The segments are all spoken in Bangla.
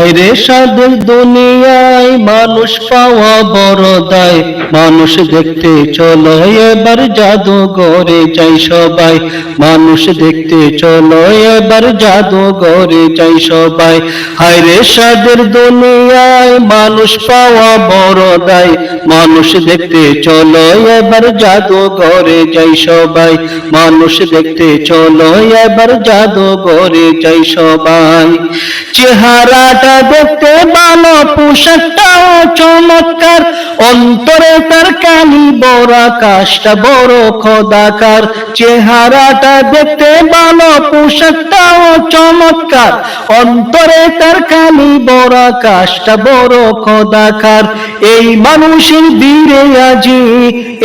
হায়রে সাদের দুনিয়ায় মানুষ পাওয়া বড় দায়। মানুষ দেখতে চলো এবার জাদুঘরে যাই সবাই। মানুষ দেখতে চলো এবার জাদুঘরে যাই সবাই। হায়রে সাদের দুনিয়ায় মানুষ পাওয়া বড় দায়। মানুষ দেখতে চলো এবার জাদুঘরে যাই সবাই। মানুষ দেখতে চলো এবার জাদুঘরে যাই সবাই। চেহারাটা দেখতে ভালো, পোশাকটাও চমৎকার, অন্তরে তার কালি বড়, আকাশটা বড় খোদাকার। চেহারাটা দেখতে ভালো, পোশাকটাও চমৎকার, অন্তরে তার কালি বড়, আকাশটা বড় খোদাকার। এই মানুষের বীরে আজি,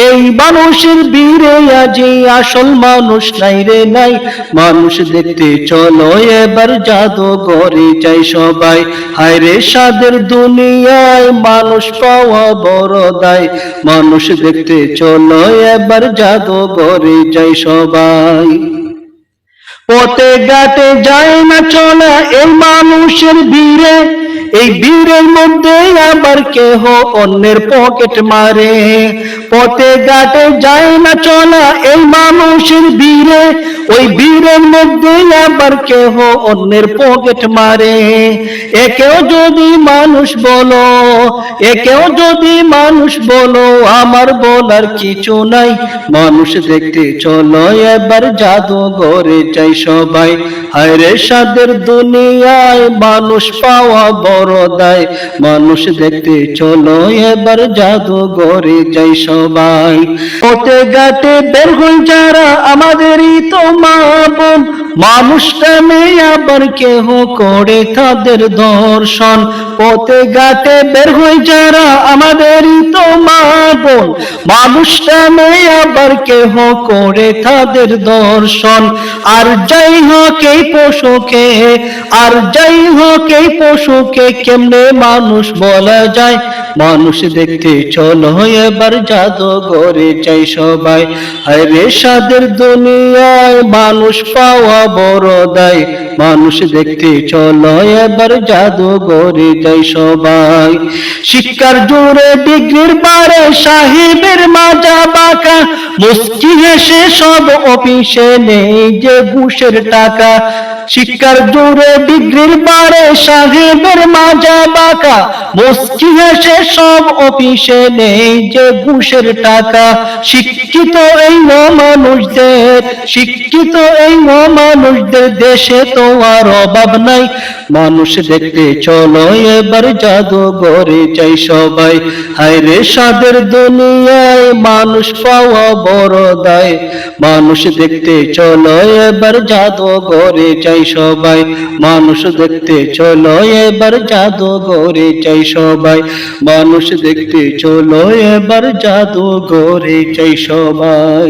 এই মানুষের বীরে আজি, আসল মানুষ নাই রে নাই। মানুষ দেখতে চলো এবার জাদুঘরে যাই সবাই। হায়রে সাদের দুনিয়ায় মানুষ পাওয়া বড় দায়। মানুষ দেখতে চলো এবার জাদুঘরে যাই সবাই। পথে ঘাটে যায় না চলা এই মানুষের ভিড়ে, এই ভিড়ের মধ্যে আবার কেহ অন্যের পকেট মারে। পথে ঘাটে যায় না চলা এই মানুষের ভিড়ে, ওই ভিড়ের মধ্যে আবার কেহ অন্যের পকেট মারে। একেও যদি মানুষ বলো, একেও যদি মানুষ বলো, আমার বলার কিছু নাই। মানুষ দেখতে চলো এবার জাদুঘরে যাই সবাই। হায়রে সাদের দুনিয়ায় মানুষ পাওয়া বড় দায়। মানুষ দেখতে চলো এবার জাদুঘরে যাই সবাই। পথে ঘাটে বের হই যারা আমাদেরই তো মা বোন, মানুষটা মেয়ে আবার কেহ করে তাদের দর্শন। পথে ঘাটে বের হই যারা আমাদেরই তো মা বোন, মানুষটা মেয়ে আবার কেহ করে তাদের দর্শন। আর যাই হোক এই পশুকে, আর যাই হোক এই পশুকে কেমনে মানুষ বলা যায়। মানুষ দেখতে চলো এবার জাদুঘরে যাই সবাই। হায়রে সাদের দুনিয়ায় মানুষ পাওয়া বড় দায়। মানুষ দেখতে চলো এবার জাদুঘরে যাই সবাই। শিক্ষার জোরে ডিগ্রির বারে সাহেবের মাজা বাঁকা, মুস্কি হেসে সব অফিসে নেই যে ঘুষের টাকা। শিক্ষার জোরে ডিগ্রির বারে সাহেবের মাজা বাঁকা, মুস্কি হেসে সব অফিসে নেই যে ঘুষের টাকা। শিক্ষিত এই মানুষদের, শিক্ষিত এই মানুষদের দেশে তো আর অভাব নাই। মানুষ দেখতে চলো এবার জাদুঘরে যাই সবাই। হায়রে সাদের দুনিয়ায় মানুষ পাওয়া বড় দায়। মানুষ দেখতে চলো এবার জাদুঘরে যাই সবাই। মানুষ দেখতে চলো এবার জাদুঘরে যাই সবাই। মানুষ দেখতে চলো এবার জাদুঘরে যাই সবাই।